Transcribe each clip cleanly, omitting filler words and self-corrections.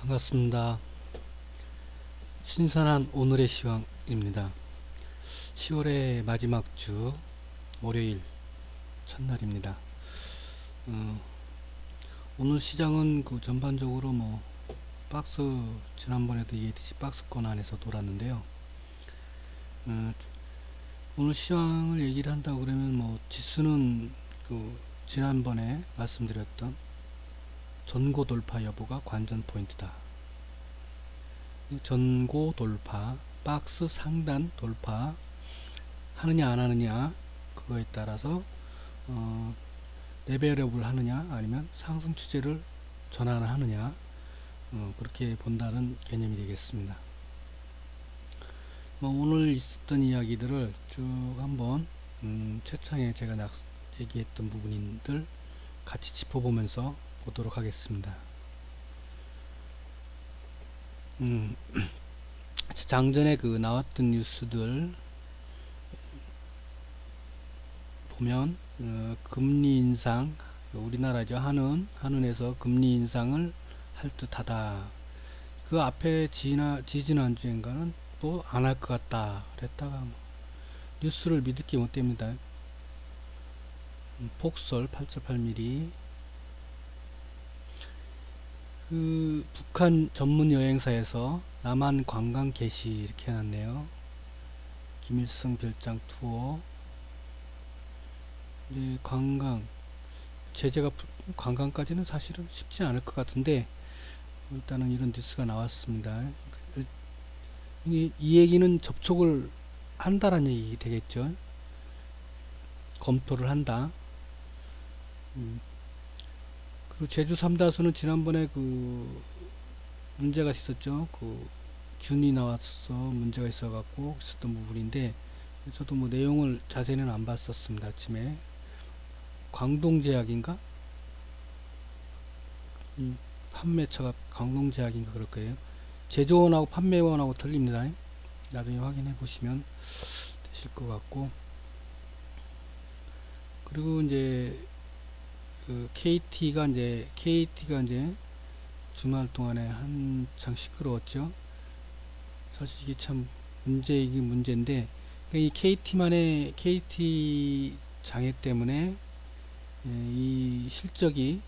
반갑습니다. 신선한 오늘의 시황입니다. 10월의 마지막 주 월요일 첫날입니다. 어, 오늘 시장은 전반적으로 박스, 지난번에도 얘기했듯이 박스권 안에서 돌았는데요. 어, 오늘 시황을 얘기를 한다고 그러면 지수는 지난번에 말씀드렸던 전고 돌파 여부가 관전 포인트다. 전고 돌파, 박스 상단 돌파 하느냐 안 하느냐, 그거에 따라서 레벨업을 하느냐 아니면 상승 추세를 전환을 하느냐, 그렇게 본다는 개념이 되겠습니다. 오늘 있었던 이야기들을 쭉 한번 채창에 제가 얘기했던 부분들 같이 짚어보면서 보도록 하겠습니다. 장전에 나왔던 뉴스들 보면 금리 인상, 우리나라죠. 한은에서 금리 인상을 할 듯하다. 그 앞에 지지난주인가는 또 안 할 것 같다 그랬다가 뉴스를 믿을 게 못 됩니다. 폭설 8.8mm, 북한 전문 여행사에서 남한 관광 개시 이렇게 해놨네요. 김일성 별장 투어. 이제 제재가 관광까지는 사실은 쉽지 않을 것 같은데, 일단은 이런 뉴스가 나왔습니다. 이 얘기는 접촉을 한다라는 얘기 되겠죠. 검토를 한다. 그리고 제주 삼다수는 지난번에 문제가 있었죠. 균이 나와서 문제가 있어갖고 있었던 부분인데, 저도 내용을 자세히는 안 봤었습니다. 아침에 광동제약인가? 판매처가 광동제약인가 그럴 거예요. 제조원하고 판매원하고 틀립니다. 나중에 확인해 보시면 되실 것 같고, 그리고 이제 KT가 이제 주말 동안에 한창 시끄러웠죠. 사실 이게 참 문제이긴 문제인데, 이 KT 장애 때문에 이 실적이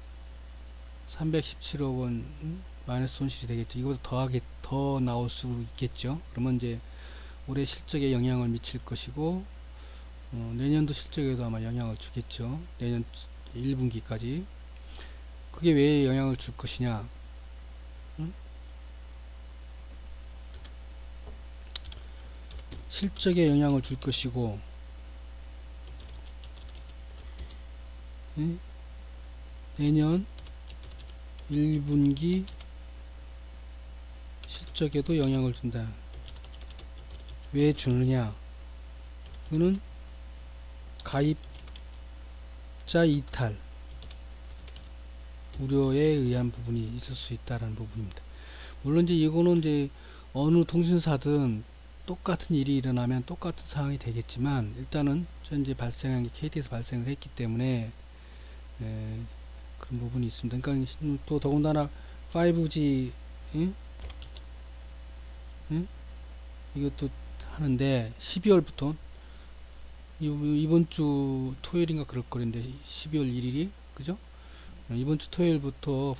317억 원 마이너스 손실이 되겠죠. 이거보다 더 나올 수 있겠죠. 그러면 이제 올해 실적에 영향을 미칠 것이고, 내년도 실적에도 아마 영향을 주겠죠. 내년 1분기까지. 그게 왜 영향을 줄 것이냐? 실적에 영향을 줄 것이고, 내년 1분기 실적에도 영향을 준다. 왜 주느냐? 그는 가입자 이탈 우려에 의한 부분이 있을 수 있다라는 부분입니다. 물론 이거는 어느 통신사든 똑같은 일이 일어나면 똑같은 상황이 되겠지만, 일단은 현재 발생한 게 KT에서 발생을 했기 때문에 그런 부분이 있습니다. 그러니까 또 더군다나 5G 이것도 하는데, 12월부터 이번 주 토요일인가 그럴 거인데, 12월 1일이 그죠? 이번 주 토요일부터 5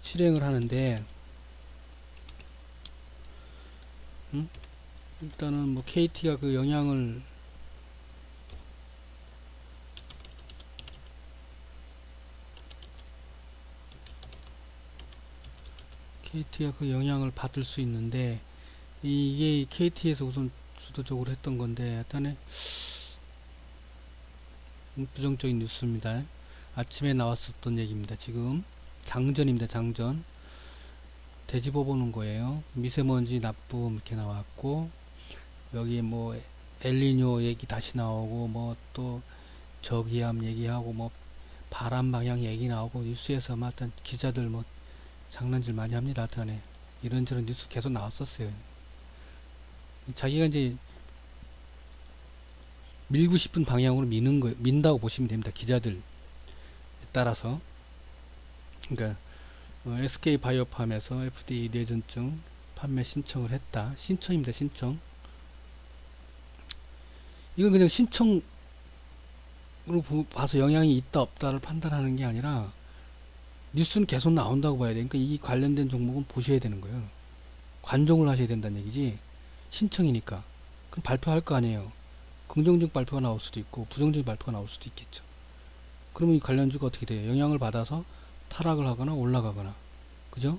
실행을 하는데, 일단은 KT가 영향을 받을 수 있는데, 이게 KT에서 우선 주도적으로 했던 건데, 약간의 부정적인 뉴스입니다. 아침에 나왔었던 얘기입니다. 지금 장전입니다. 장전. 되짚어 보는 거예요. 미세먼지 나쁨 이렇게 나왔고, 여기 엘니뇨 얘기 다시 나오고, 또 저기압 얘기하고, 바람 방향 얘기 나오고, 뉴스에서 하여튼 기자들 장난질 많이 합니다. 하여튼 이런저런 뉴스 계속 나왔었어요. 자기가 이제 밀고 싶은 방향으로 민다고 보시면 됩니다. 기자들 따라서. 그러니까 SK 바이오팜에서 FDA 뇌전증 판매 신청을 했다. 신청입니다. 신청. 이건 그냥 신청으로 봐서 영향이 있다 없다를 판단하는 게 아니라 뉴스는 계속 나온다고 봐야 되니까 이 관련된 종목은 보셔야 되는 거예요. 관종을 하셔야 된다는 얘기지. 신청이니까. 그럼 발표할 거 아니에요. 긍정적 발표가 나올 수도 있고 부정적 발표가 나올 수도 있겠죠. 그러면 이 관련주가 어떻게 돼요? 영향을 받아서 타락을 하거나 올라가거나. 그죠?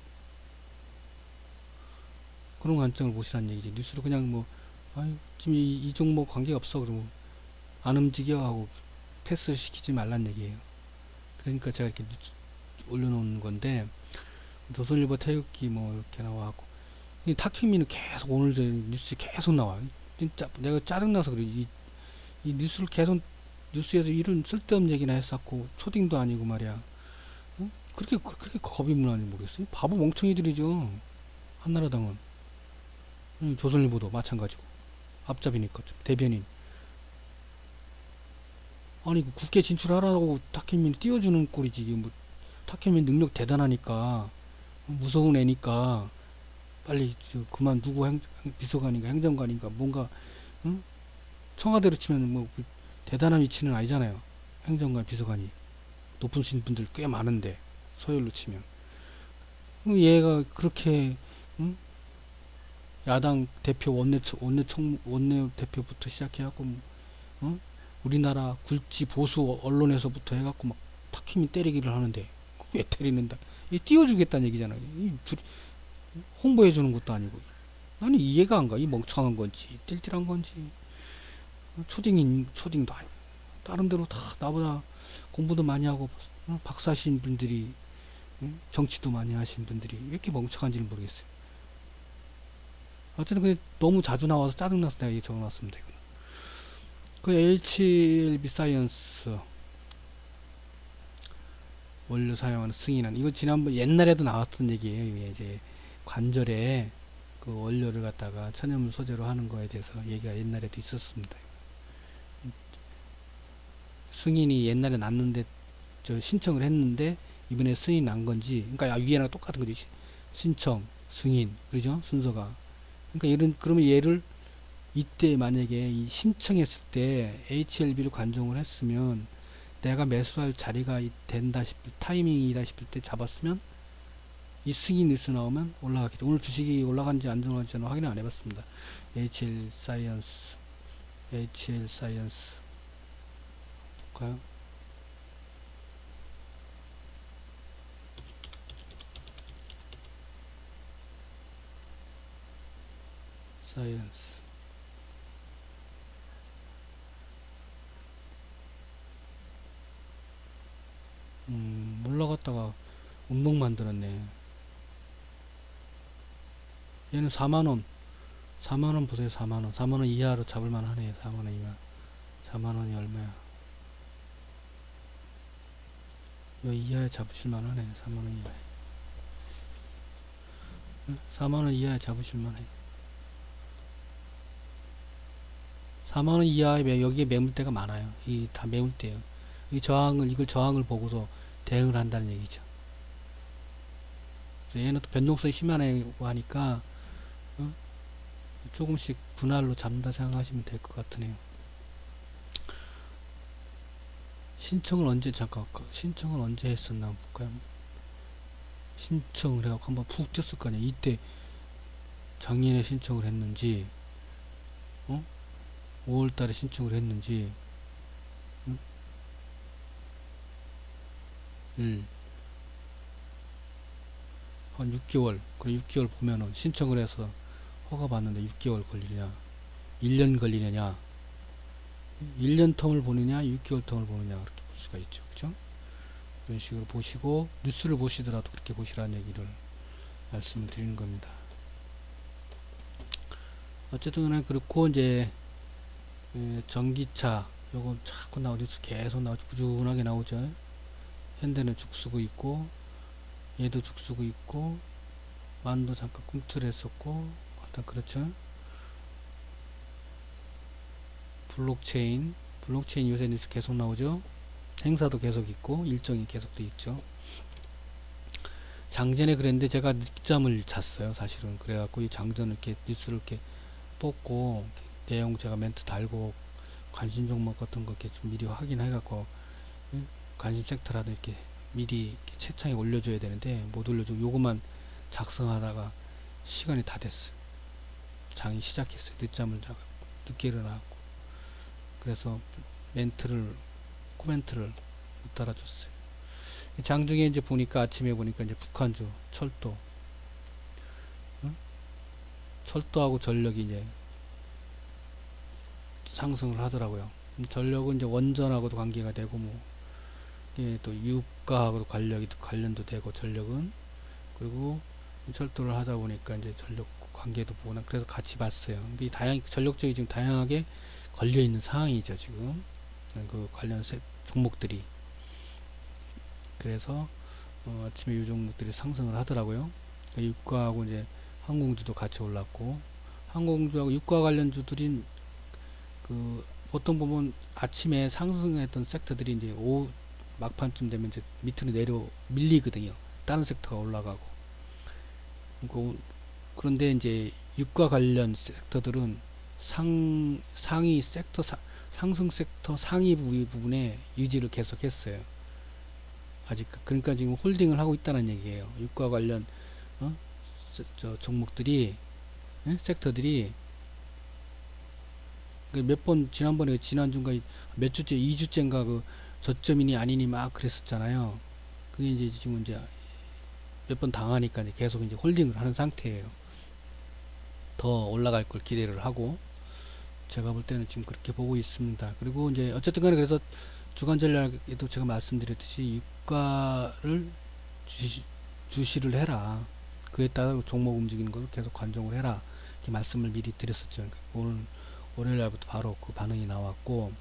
그런 관점을 보시라는 얘기지. 뉴스로 그냥 뭐, 아유, 지금 이 종목 관계가 없어. 그러면 안 움직여 하고 패스 시키지 말란 얘기예요. 그러니까 제가 이렇게 뉴스 올려놓은 건데, 조선일보 태극기 뭐 이렇게 나와갖고, 이 탁현민은 계속 오늘 저 뉴스 계속 나와. 진짜 내가 짜증나서 그래. 이 뉴스를 계속, 뉴스에서 이런 쓸데없는 얘기나 했었고, 초딩도 아니고 말이야. 어? 그렇게 겁이 무난히 모르겠어요. 바보 멍청이들이죠. 한나라당은. 조선일보도 마찬가지고. 앞잡이니까, 대변인. 아니, 그 국회 진출하라고 탁현민 띄워주는 꼴이지. 뭐, 탁현민 능력 대단하니까, 무서운 애니까, 빨리 그만두고 비서관인가 행정관인가 뭔가, 응? 청와대로 치면 뭐, 대단한 위치는 아니잖아요. 행정관, 비서관이. 높으신 분들 꽤 많은데, 서열로 치면. 얘가 그렇게, 응? 야당 대표 원내 대표부터 시작해갖고 어? 우리나라 굴지 보수 언론에서부터 해갖고 막 탁힘이 때리기를 하는데 왜 때리는다? 이 띄워주겠다는 얘기잖아요. 홍보해주는 것도 아니고 나는 이해가 안 가. 이 멍청한 건지 띨띨한 건지 초딩도 아니고 다른대로 다 나보다 공부도 많이 하고 박사신 분들이 정치도 많이 하신 분들이 왜 이렇게 멍청한지는 모르겠어요. 어쨌든 그게 너무 자주 나와서 짜증나서 내가 적어놨습니다. 이거는. 그 HLB 사이언스 원료 사용하는 승인은 이거 지난번 옛날에도 나왔던 얘기예요. 이게 이제 관절에 그 원료를 갖다가 천연물 소재로 하는 거에 대해서 얘기가 옛날에도 있었습니다. 승인이 옛날에 났는데 저 신청을 했는데 이번에 승인이 난 건지 그러니까 위에랑 똑같은 거지. 신청, 승인, 그죠? 순서가. 그러니까 그러면 얘를 이때 만약에 이 신청했을 때 HLB를 관종을 했으면 내가 매수할 자리가 된다 싶을 타이밍이다 싶을 때 잡았으면 이 승인 뉴스 나오면 올라가겠죠. 오늘 주식이 올라간지 안 올라간지는 확인 안 해봤습니다. HL 사이언스 볼까요? 사이언스 올라갔다가 운봉 만들었네. 얘는 4만원 4만원 보세요. 4만원 4만원 이하로 잡을만 하네. 4만원 이하 4만원이 얼마야. 요 이하에 잡으실만 하네. 4만원 이하에 4만원 이하에 잡으실만 해. 4만원 이하에 여기에 매물대가 많아요. 이 다 매물대예요. 이걸 저항을 보고서 대응을 한다는 얘기죠. 얘는 또 변동성이 심하고 하니까 어? 조금씩 분할로 잡는다 생각하시면 될 것 같으네요. 신청을 언제 했었나 한번 볼까요? 신청을 해갖고 한번 푹 뛰었을 거 아니야. 이때 작년에 신청을 했는지 5월달에 신청을 했는지 1한 6개월 그래 6개월 보면은 신청을 해서 허가 받는데 6개월 걸리냐 1년 걸리느냐 1년 텀을 보느냐 6개월 텀을 보느냐 그렇게 볼 수가 있죠. 그죠? 이런 식으로 보시고 뉴스를 보시더라도 그렇게 보시라는 얘기를 말씀을 드리는 겁니다. 어쨌든 간에 그렇고 이제 전기차 요거 자꾸 나오죠. 계속 나오죠. 꾸준하게 나오죠. 현대는 죽쓰고 있고 얘도 죽쓰고 있고 만도 잠깐 꿈틀했었고 일단 그렇죠. 블록체인 요새 뉴스 계속 나오죠. 행사도 계속 있고 일정이 계속 돼 있죠. 장전에 그랬는데 제가 늦잠을 잤어요, 사실은. 그래갖고 이 장전을 이렇게 뉴스를 이렇게 뽑고 내용 제가 멘트 달고 관심 종목 같은 거 이렇게 좀 미리 확인해갖고 관심 섹터라도 이렇게 미리 이렇게 채창에 올려줘야 되는데 못 올려주고 요것만 작성하다가 시간이 다 됐어요. 장이 시작했어요. 늦잠을 자고 늦게 일어나고 그래서 코멘트를 못 달아줬어요. 장중에 이제 보니까 아침에 보니까 이제 북한주 철도 응? 철도하고 전력이 이제 상승을 하더라고요. 전력은 이제 원전하고도 관계가 되고 뭐 예, 또 유가하고도 관련도 되고 전력은 그리고 철도를 하다 보니까 이제 전력 관계도 보거나 그래서 같이 봤어요. 이게 전력적이 지금 다양하게 걸려 있는 상황이죠 지금 그 관련 종목들이 그래서 아침에 이 종목들이 상승을 하더라고요. 유가하고 이제 항공주도 같이 올랐고 항공주하고 유가 관련주들인 그 보통 보면 아침에 상승했던 섹터들이 이제 오후 막판쯤 되면 이제 밑으로 내려 밀리거든요. 다른 섹터가 올라가고. 그런데 이제 유가 관련 섹터들은 상위 섹터 상승 섹터 상위 부분에 유지를 계속했어요. 아직 그러니까 지금 홀딩을 하고 있다는 얘기예요. 유가 관련 종목들이 섹터들이 몇 번 지난번에 지난주인가 몇 주째 2주째인가 그 저점이니 아니니 막 그랬었잖아요. 그게 이제 지금 이제 몇 번 당하니까 이제 계속 이제 홀딩을 하는 상태예요. 더 올라갈 걸 기대를 하고 제가 볼 때는 지금 그렇게 보고 있습니다. 그리고 이제 어쨌든 간에 그래서 주간 전략에도 제가 말씀드렸듯이 유가를 주시를 해라. 그에 따라 종목 움직이는 걸 계속 관종을 해라. 이렇게 말씀을 미리 드렸었죠. 오늘 월요일 날부터 바로 그 반응이 나왔고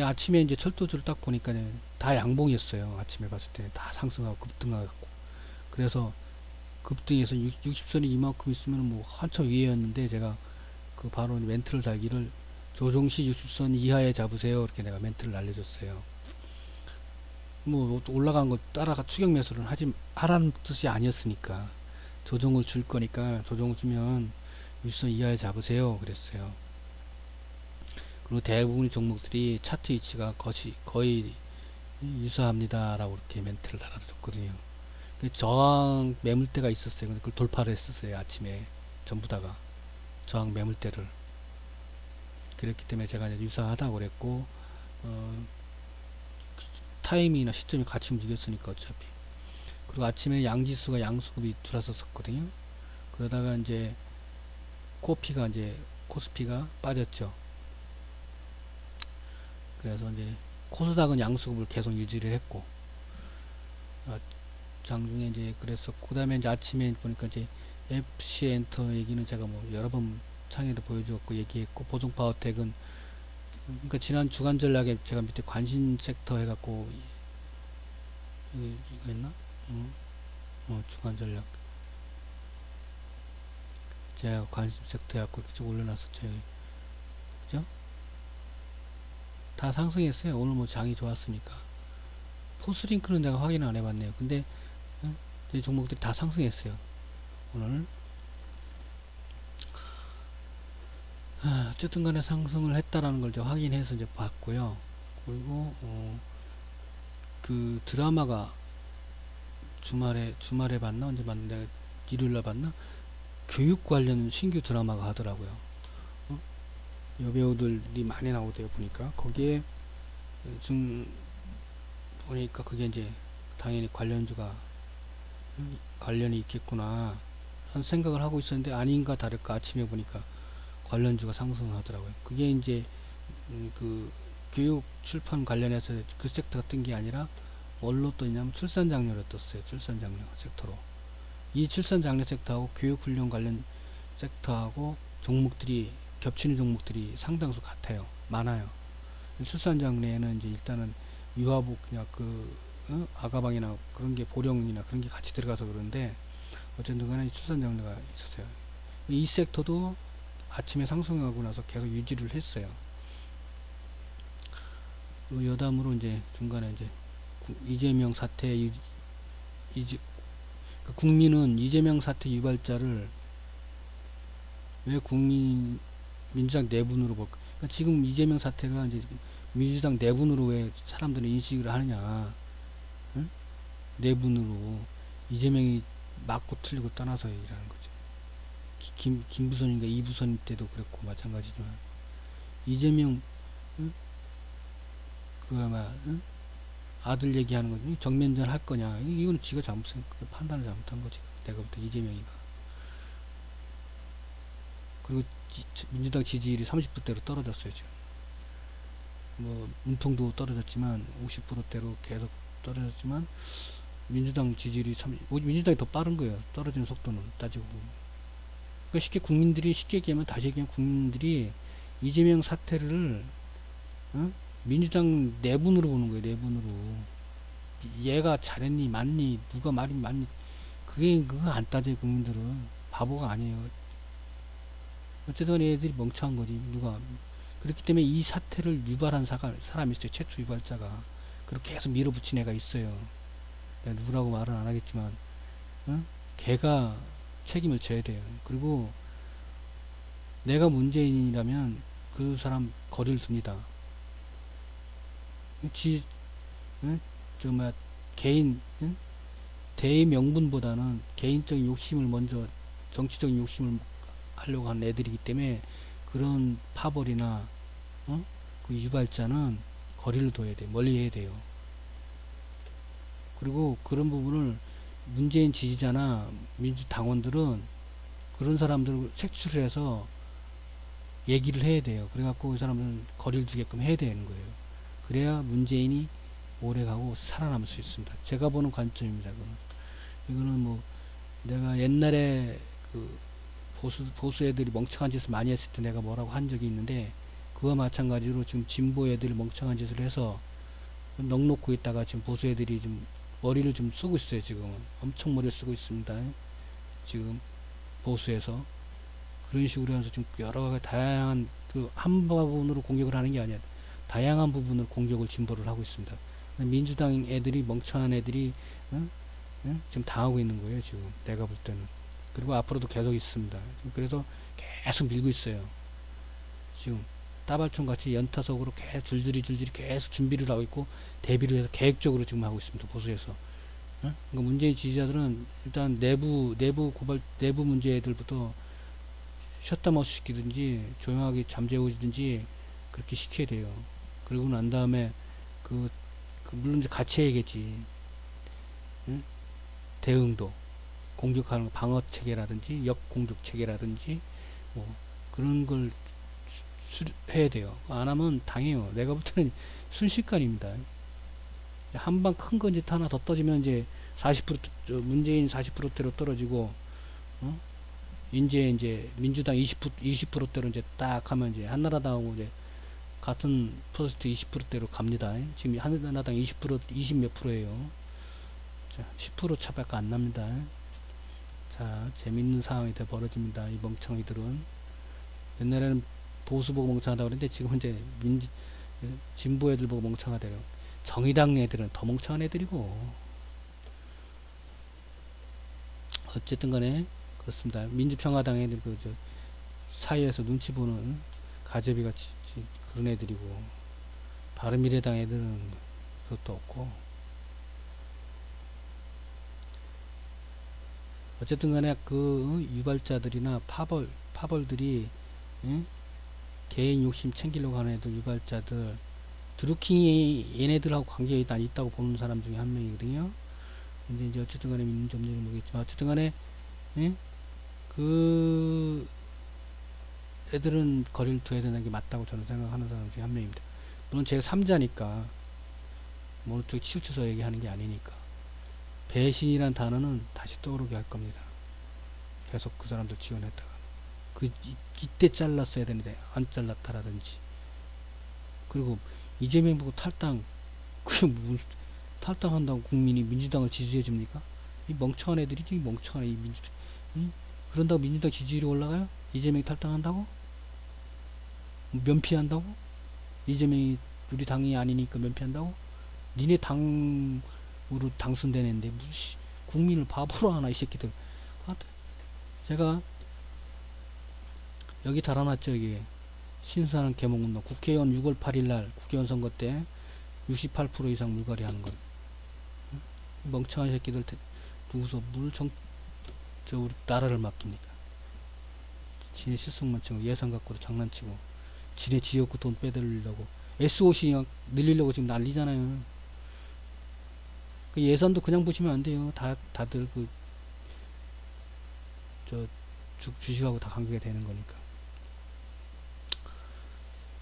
아침에 이제 철도주를 딱 보니까 다 양봉이었어요. 아침에 봤을 때 다 상승하고 급등하고 그래서 급등해서 60선이 이만큼 있으면 뭐 한참 위에였는데 제가 그 바로 멘트를 달기를 조정시 60선 이하에 잡으세요. 이렇게 내가 멘트를 날려줬어요. 뭐 올라간 거 따라가 추격 매수를 하라는 뜻이 아니었으니까 조정을 줄 거니까 조정을 주면 60선 이하에 잡으세요. 그랬어요. 그리고 대부분의 종목들이 차트 위치가 거의 유사합니다. 라고 이렇게 멘트를 달아줬거든요. 저항 매물대가 있었어요. 근데 그걸 돌파를 했었어요. 아침에 전부 다가 저항 매물대를 그랬기 때문에 제가 이제 유사하다고 그랬고 타이밍이나 시점이 같이 움직였으니까 어차피 그리고 아침에 양지수가 양수급이 들어섰었거든요. 그러다가 이제 코스피가 빠졌죠. 그래서 이제 코스닥은 양수급을 계속 유지를 했고 장중에 이제 그랬었고 그 다음에 이제 아침에 보니까 이제 FC 엔터 얘기는 제가 뭐 여러 번 창에도 보여주었고 얘기했고 보종파워텍은 그러니까 지난 주간 전략에 제가 밑에 관심 섹터 해갖고 이거 했나? 주간 전략 제가 관심 섹터 해갖고 이렇게 쭉 올려놨었죠. 그죠? 다 상승했어요. 오늘 뭐 장이 좋았으니까. 포스링크는 내가 확인 안 해봤네요. 근데 이 종목들이 다 상승했어요. 오늘 어쨌든 간에 상승을 했다라는 걸 이제 확인해서 이제 봤고요. 그리고 그 드라마가 주말에 봤나 언제 봤는데 일요일날 봤나 교육 관련 신규 드라마가 하더라고요. 여배우들이 많이 나오대요. 보니까 거기에 좀 보니까 그게 이제 당연히 관련이 있겠구나 하는 생각을 하고 있었는데 아닌가 다를까 아침에 보니까 관련주가 상승하더라고요. 그게 이제 그 교육 출판 관련해서 그 섹터가 뜬 게 아니라 뭘로 떴냐면 출산 장려로 떴어요. 출산 장려 섹터로. 이 출산 장려 섹터하고 교육 훈련 관련 섹터하고 종목들이 겹치는 종목들이 상당수 같아요. 많아요. 출산 장려에는 이제 일단은 유아복이나 아가방이나 그런 게 보령이나 그런 게 같이 들어가서 그런데 어쨌든 간에 출산 장려가 있었어요. 이 섹터도 아침에 상승하고 나서 계속 유지를 했어요. 여담으로 이제 중간에 이제 이재명 사태 그 국민은 이재명 사태 유발자를 왜 민주당 내분으로 볼까? 그러니까 지금 이재명 사태가 이제 민주당 내분으로 왜 사람들이 인식을 하느냐? 응? 내분으로 이재명이 맞고 틀리고 떠나서이라는 거죠. 김부선인가 이부선 때도 그랬고 마찬가지지만 이재명 응? 그 아마 응? 아들 얘기하는 거지 정면전 할 거냐? 이건 지가 판단을 잘못한 거지. 내가 볼 때 이재명이가 그리고 민주당 지지율이 30%대로 떨어졌어요 지금. 뭐 문통도 떨어졌지만 50%대로 계속 떨어졌지만 민주당 지지율이 민주당이 더 빠른 거예요. 떨어지는 속도는 따지고. 그러니까 쉽게 얘기하면 다시 얘기하면 국민들이 이재명 사태를 어? 민주당 내분으로 보는 거예요. 내분으로. 얘가 잘했니 맞니 누가 말이 맞니 그거 안 따져요. 국민들은 바보가 아니에요. 어쨌든 애들이 멍청한 거지. 누가 그렇기 때문에 이 사태를 유발한 사람이 있어요. 최초 유발자가. 그렇게 계속 밀어붙인 애가 있어요. 내가 누구라고 말은 안 하겠지만, 어? 걔가 책임을 져야 돼요. 그리고 내가 문재인이라면 그 사람 거리를 둡니다. 지, 어? 저, 뭐야, 개인, 응? 대의 명분보다는 개인적인 욕심을 먼저, 정치적인 욕심을 하려고 하는 애들이기 때문에 그런 파벌이나, 어? 그 유발자는 거리를 둬야 돼. 멀리 해야 돼요. 그리고 그런 부분을 문재인 지지자나 민주당원들은 그런 사람들을 색출을 해서 얘기를 해야 돼요. 그래갖고 그 사람들은 거리를 두게끔 해야 되는 거예요. 그래야 문재인이 오래가고 살아남을 수 있습니다. 제가 보는 관점입니다. 이거는 뭐 내가 옛날에 그 보수 애들이 멍청한 짓을 많이 했을 때 내가 뭐라고 한 적이 있는데 그와 마찬가지로 지금 진보 애들이 멍청한 짓을 해서 넋 놓고 있다가 지금 보수 애들이 좀 머리를 좀 쓰고 있어요. 지금은 엄청 머리를 쓰고 있습니다. 지금 보수에서 그런 식으로 해서 지금 여러 가지 다양한 그 한 부분으로 공격을 하는 게 아니라 다양한 부분을 공격을 진보를 하고 있습니다. 민주당 애들이 멍청한 애들이 응? 응? 지금 당하고 있는 거예요. 지금 내가 볼 때는. 그리고 앞으로도 계속 있습니다. 그래서 계속 밀고 있어요. 지금 따발총 같이 연타석으로 계속 줄줄이 계속 준비를 하고 있고 대비를 해서 계획적으로 지금 하고 있습니다. 보수에서. 응? 그러니까 문재인 지지자들은 일단 내부 문제들부터 셧다마우스 시키든지 조용하게 잠재우든지 그렇게 시켜야 돼요. 그러고 난 다음에 물론 이제 같이 해야겠지. 응? 대응도 공격하는 방어 체계라든지 역공격 체계라든지 뭐 그런 걸 해야 돼요. 안 하면 당해요. 내가 볼 때는 순식간입니다. 한 방 큰 건짓 하나 더 떠지면 이제 40% 문재인 40%대로 떨어지고 어? 이제 민주당 20%대로 이제 딱 하면 이제 한나라당하고 이제 같은 퍼센트 20%대로 갑니다. 지금 한나라당 20 몇 프로예요. 자, 10% 차밖에 안 납니다. 자, 재밌는 상황이 돼 벌어집니다. 이 멍청이들은 옛날에는 보수 보고 멍청하다고 그랬는데 지금 이제 진보 애들 보고 멍청하대요. 정의당 애들은 더 멍청한 애들이고 어쨌든 간에 그렇습니다. 민주평화당 애들 저 사이에서 눈치 보는 가재비 같이 그런 애들이고 바른미래당 애들은 그것도 없고 어쨌든 간에 그 유발자들이나 파벌들이 응? 개인 욕심 챙기려고 하는 애들 유발자들 드루킹이 얘네들하고 관계가 있다고 보는 사람 중에 한 명이거든요. 근데 이제 어쨌든 간에 있는지 없는지는 모르겠지만 어쨌든 간에 예? 그 애들은 거리를 둬야 되는 게 맞다고 저는 생각하는 사람 중에 한 명입니다. 물론 제가 3자니까 뭐 어느 쪽 치우쳐서 얘기하는 게 아니니까 배신이란 단어는 다시 떠오르게 할 겁니다. 계속 그 사람들 지원했다가 이때 잘랐어야 되는데 안 잘랐다라든지 그리고 이재명 보고 그게 무슨 탈당한다고 국민이 민주당을 지지해 줍니까? 이 멍청한 애들이지 멍청한 이 응? 그런다고 민주당 지지율이 올라가요? 이재명이 탈당한다고? 면피한다고? 이재명이 우리 당이 아니니까 면피한다고? 니네 당으로 당선된 애인데 무슨 국민을 바보로 하나 이 새끼들. 아, 제가 여기 달아놨죠. 여기 신수하는 개몽운동 국회의원 6월 8일날 국회의원 선거 때 68% 이상 물갈이 하는 건 멍청한 새끼들 누구서 저 우리 나라를 맡깁니까? 지네 실속만치고 예산 갖고도 장난치고 지네 지역구 돈 빼들리려고 SOC 늘리려고 지금 난리잖아요. 그 예산도 그냥 보시면 안 돼요. 다들 주식하고 다 관계가 되는 거니까.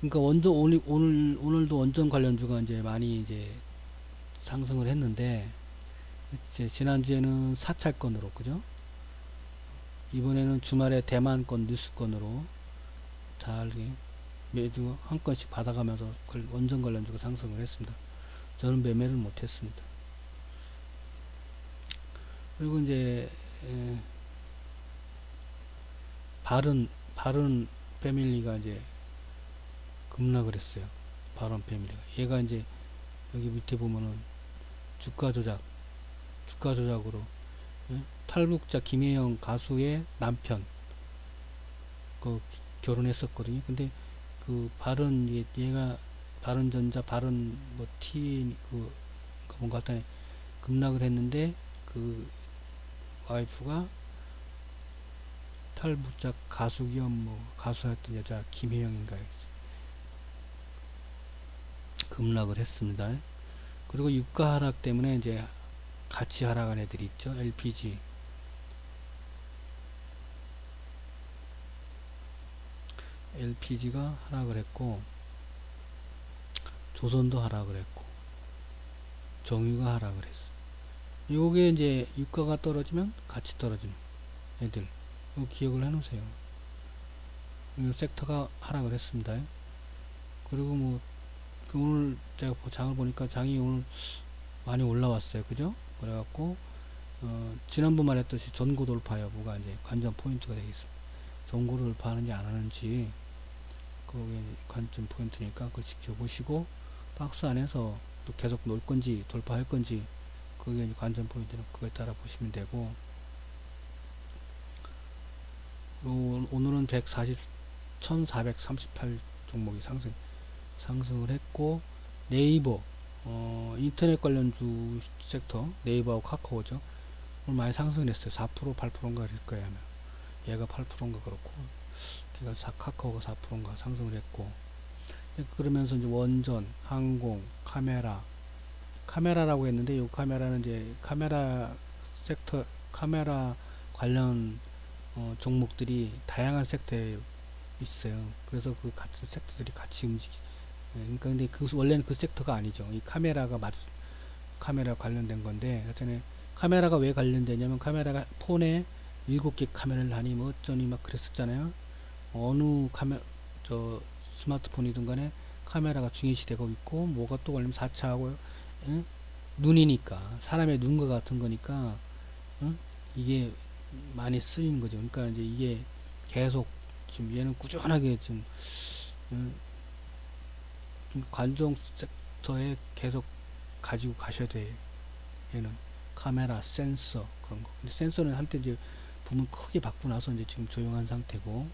그러니까 오늘도 원전 관련주가 이제 많이 이제 상승을 했는데, 이제 지난주에는 사찰건으로, 그죠? 이번에는 주말에 대만건 뉴스건으로 잘 매주 한 건씩 받아가면서 원전 관련주가 상승을 했습니다. 저는 매매를 못했습니다. 그리고 이제 바른 패밀리가 이제 급락을 했어요. 바른 패밀리가. 얘가 이제 여기 밑에 보면은 주가 조작으로 탈북자 김혜영 가수의 남편 결혼했었거든요. 근데 얘가 바른전자 바른 뭔가 하여튼 급락을 했는데 그 와이프가 탈북자 가수 겸 가수였던 여자 김혜영인가 급락을 했습니다. 그리고 유가 하락 때문에 이제 같이 하락한 애들이 있죠. LPG가 하락을 했고, 조선도 하락을 했고, 정유가 하락을 했어. 요게 이제 유가가 떨어지면 같이 떨어지는 애들. 이거 기억을 해 놓으세요. 이 섹터가 하락을 했습니다. 그리고 오늘 제가 장을 보니까 장이 오늘 많이 올라왔어요. 그죠? 그래갖고, 지난번 말했듯이 전고 돌파 여부가 이제 관전 포인트가 되겠습니다. 전고를 돌파하는지 안 하는지, 그게 관전 포인트니까 그걸 지켜보시고, 박스 안에서 또 계속 놀 건지, 돌파할 건지, 그게 이제 관전 포인트는 그거에 따라 보시면 되고, 오늘은 1438 종목이 상승을 했고, 네이버, 인터넷 관련주 섹터, 네이버하고 카카오죠. 오늘 많이 상승을 했어요. 4%, 8%인가 그럴 거예요. 아마. 얘가 8%인가 그렇고, 카카오가 4%인가 상승을 했고, 그러면서 이제 원전, 항공, 카메라라고 했는데, 이 카메라는 이제 카메라 섹터, 카메라 관련 종목들이 다양한 섹터에 있어요. 그래서 그 같은 섹터들이 같이 그러니까 근데 원래는 그 섹터가 아니죠. 이 카메라 관련된 건데, 하여튼 카메라가 왜 관련되냐면 카메라가 폰에 7개 카메라를 하니 뭐 어쩌니 막 그랬었잖아요. 어느 스마트폰이든 간에 카메라가 중요시되고 있고, 뭐가 또 걸리면 4차하고 눈이니까 사람의 눈과 같은 거니까 이게 많이 쓰이는 거죠. 그러니까 이제 이게 계속 지금 얘는 꾸준하게 지금 관종 섹터에 계속 가지고 가셔야 돼요. 얘는 카메라, 센서 그런 거. 근데 센서는 한때 이제 부문 크게 받고 나서 이제 지금 조용한 상태고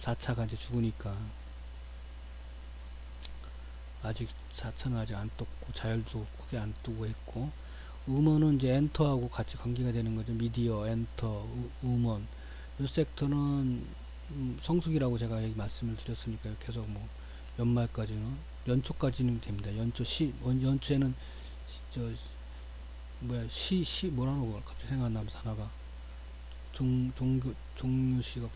4차가 이제 죽으니까 아직 4차는 아직 안 떴고 자율도 크게 안 뜨고 했고 음원은 이제 엔터하고 같이 관계가 되는 거죠. 미디어, 엔터, 음원. 이 섹터는 성수기라고 제가 여기 말씀을 드렸으니까 계속 연말까지는 연초까지는 됩니다. 연초에는 뭐라는 걸 갑자기 생각 안 나면서 하나가 종료식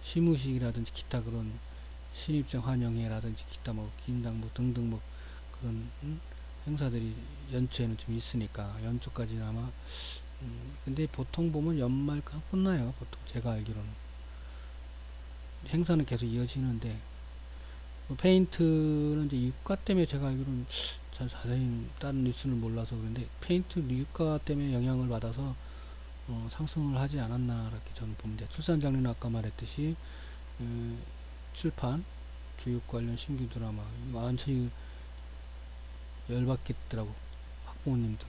시무식이라든지 기타 그런 신입생 환영회라든지 기타 긴장 등등 그런 행사들이 연초에는 좀 있으니까 연초까지는 아마 근데 보통 보면 연말까지 끝나요. 보통 제가 알기로는 행사는 계속 이어지는데 페인트는 이제 유가 때문에 제가 알기로는 잘 자세히 다른 뉴스는 몰라서 그런데 페인트 유가 때문에 영향을 받아서 상승을 하지 않았나 이렇게 저는 봅니다. 출산장려는 아까 말했듯이 출판 교육 관련 신규 드라마 완전히 열받겠더라고 학부모님들.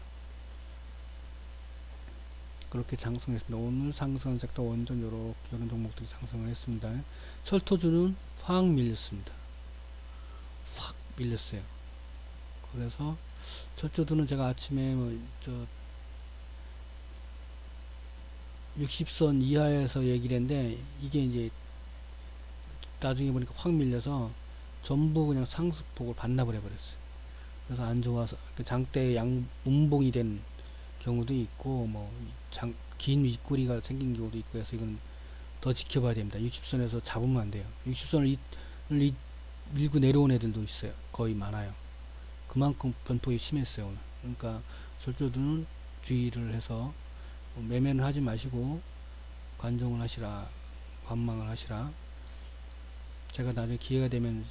그렇게 상승했습니다. 오늘 상승한 섹터 원전 요렇게 이런 종목들이 상승을 했습니다. 철토주는 확 밀렸습니다. 확 밀렸어요. 그래서 철저도는 제가 아침에 저 60선 이하에서 얘기를 했는데 이게 이제 나중에 보니까 확 밀려서 전부 그냥 상승폭을 반납을 해버렸어요. 그래서 안 좋아서 장대 양 운봉이 된 경우도 있고 긴 윗꼬리가 생긴 경우도 있고 해서 이건 더 지켜봐야 됩니다. 60선에서 잡으면 안 돼요. 60선을 밀고 내려온 애들도 있어요. 거의 많아요. 그만큼 변폭이 심했어요 오늘. 그러니까 절조들은 주의를 해서 매매는 하지 마시고 관종을 하시라, 관망을 하시라. 제가 나중에 기회가 되면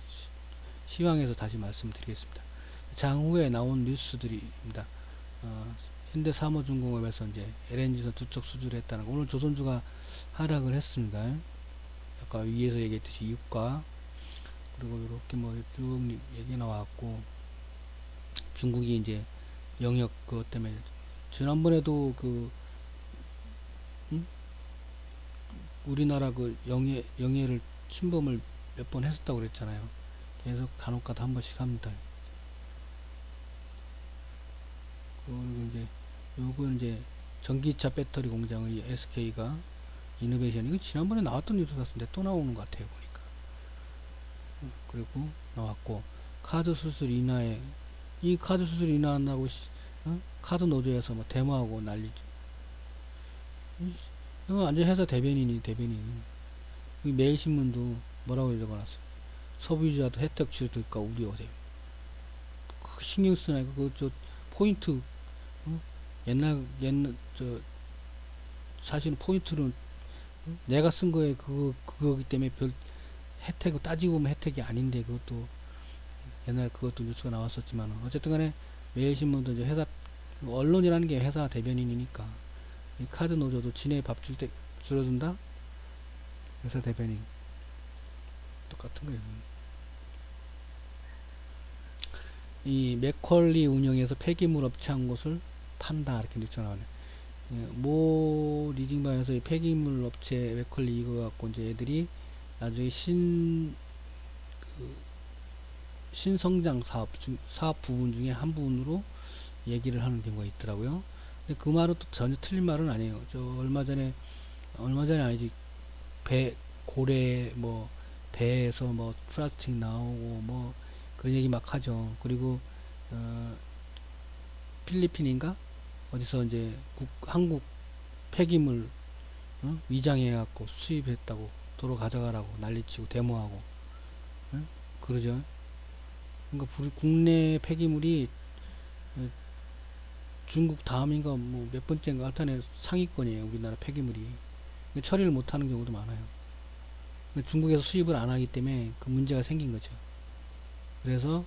시황에서 다시 말씀드리겠습니다. 장후에 나온 뉴스들입니다. 현대사모중공업에서 이제 LNG선 두 척 수주를 했다는 거. 오늘 조선주가 하락을 했습니다. 아까 위에서 얘기했듯이 유가 그리고 이렇게 쭉 얘기 나왔고 중국이 이제 영역 그것 때문에 지난번에도 우리나라 영해를 침범을 몇 번 했었다고 그랬잖아요. 계속 간혹가다 한 번씩 합니다. 그리고 이제 요건 이제 전기차 배터리 공장의 SK가 이노베이션 이거 지난번에 나왔던 뉴스 같은데 또 나오는 것 같아요 보니까. 그리고 나왔고 카드 수수료 인하에 이 카드 수수료 인하한다고 카드 노조에서 데모하고 난리죠. 이거 완전 회사 대변인이 이 매일신문도 뭐라고 적어놨어요. 소비자도 혜택 줄까 우려돼요. 신경 쓰나 저 포인트 옛날 사실은 포인트는 내가 쓴 거에 그거기 때문에 별 혜택을 따지고 보면 혜택이 아닌데 그것도 옛날 그것도 뉴스가 나왔었지만 어쨌든 간에 매일신문도 이제 회사 언론이라는 게 회사 대변인이니까 이 카드 노조도 지네 밥 줄 때 줄여준다? 회사 대변인 똑같은 거예요. 이 맥컬리 운영에서 폐기물 업체 한 곳을 판다 이렇게 뉴스가 나오네. 모 리딩방에서 이 폐기물 업체 맥컬리 이거 갖고 이제 애들이 나중에 신성장 사업 부분 중에 한 부분으로 얘기를 하는 경우가 있더라고요. 근데 그 말은 또 전혀 틀린 말은 아니에요. 저 얼마 전에 아니지 고래 배에서 플라스틱 나오고 그런 얘기 막 하죠. 그리고 필리핀인가 어디서 이제 한국 폐기물 위장해 갖고 수입했다고 도로 가져가라고 난리치고 데모하고 그러죠. 그러니까 국내 폐기물이 중국 다음인가 몇 번째인가 하여튼 상위권이에요. 우리나라 폐기물이 처리를 못하는 경우도 많아요. 중국에서 수입을 안 하기 때문에 그 문제가 생긴 거죠. 그래서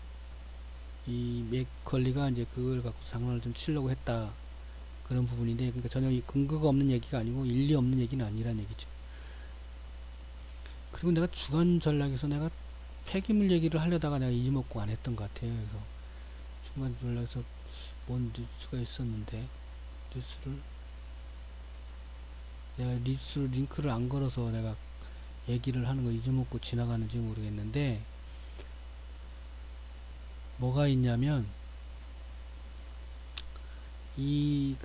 이 맥컬리가 이제 그걸 갖고 장난을 좀 치려고 했다 그런 부분인데 그러니까 전혀 근거가 없는 얘기가 아니고 일리 없는 얘기는 아니란 얘기죠. 그리고 내가 주간 전략에서 내가 폐기물 얘기를 하려다가 내가 잊어먹고 안 했던 것 같아요. 그래서 주간 전략에서 뭔 뉴스가 있었는데 내가 링크를 안 걸어서 내가 얘기를 하는 거 잊어먹고 지나가는지 모르겠는데 뭐가 있냐면 이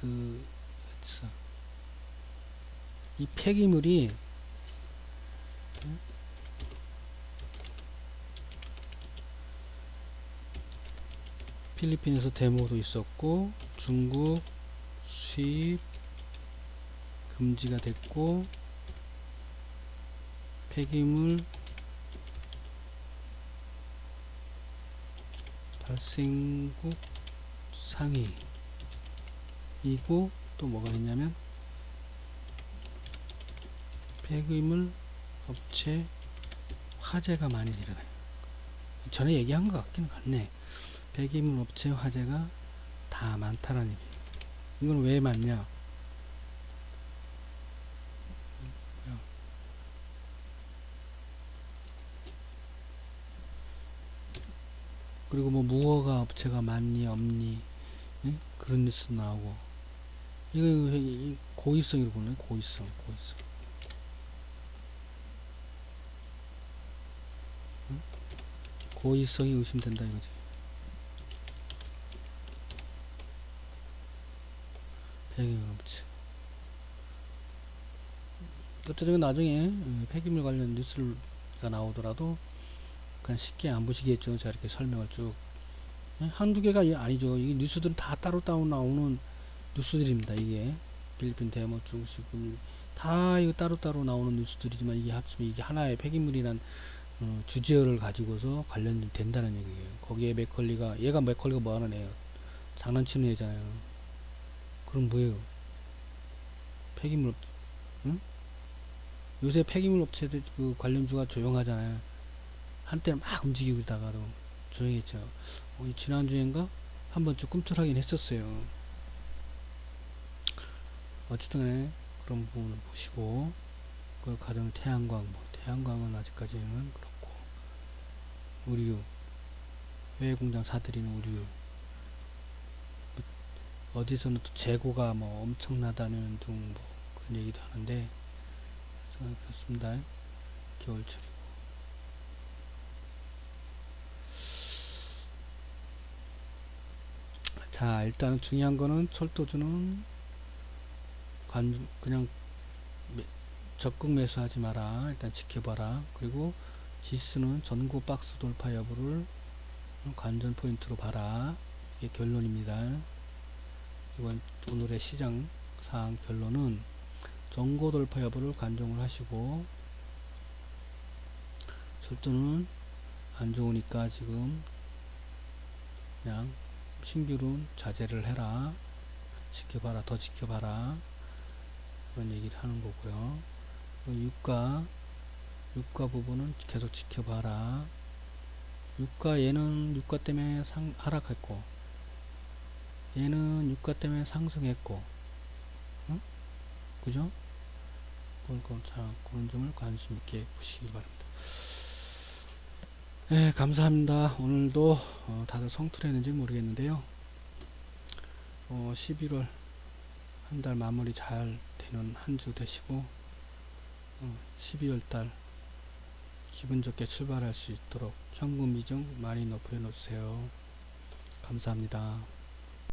폐기물이 필리핀에서 데모도 있었고 중국 수입 금지가 됐고 폐기물 발생국 상위이고 또 뭐가 있냐면 폐기물 업체 화재가 많이 일어나요. 전에 얘기한 것 같긴 같네. 폐기물 업체 화재가 다 많다라는 얘기예요. 이건 왜 많냐? 그리고 무허가 업체가 많니 없니 그런 뉴스 나오고 이거 고의성으로 보네. 고의성. 응? 고의성이 의심된다 이거지. 배경이 없지. 어쨌든 나중에 폐기물 관련 뉴스가 나오더라도 그냥 쉽게 안 보시겠죠. 제가 이렇게 설명을 쭉. 한두 개가 아니죠. 이 뉴스들은 다 따로 나오는 뉴스들입니다. 이게 필리핀 대모 중식을 다 이거 따로따로 나오는 뉴스들이지만 이게 합치면 이게 하나의 폐기물이란 주제어를 가지고서 관련이 된다는 얘기예요. 거기에 맥컬리가 뭐 하는 애예요? 장난치는 애잖아요. 그럼 뭐예요? 폐기물, 응? 요새 폐기물 업체들 그 관련주가 조용하잖아요. 한때는 막 움직이고 있다가도 조용했죠. 지난주엔가 한 번쯤 꿈틀하긴 했었어요. 어쨌든 간에 그런 부분을 보시고 그 가정 태양광은 아직까지는 그렇고 의류 해외 공장 사들이는 의류 어디서는 또 재고가 뭐 엄청나다는 등 뭐 그런 얘기도 하는데 그렇습니다. 겨울철이고 자 일단은 중요한 거는 철도주는 그냥 적극 매수하지 마라. 일단 지켜봐라. 그리고 지수는 전고 박스 돌파 여부를 관전 포인트로 봐라. 이게 결론입니다. 이번 오늘의 시장 사항 결론은 전고 돌파 여부를 관종을 하시고 철도는 안 좋으니까 지금 그냥 신규는 자제를 해라. 지켜봐라. 더 지켜봐라. 그런 얘기를 하는 거고요. 유가 부분은 계속 지켜봐라. 얘는 유가 때문에 하락했고 얘는 유가 때문에 상승했고 응? 그죠? 그런 점을 관심 있게 보시기 바랍니다. 네, 감사합니다. 오늘도 다들 성투했는지 모르겠는데요. 11월 한 달 마무리 잘 되는 한 주 되시고 12월 달 기분 좋게 출발할 수 있도록 현금 비중 많이 높여 놓으세요. 감사합니다.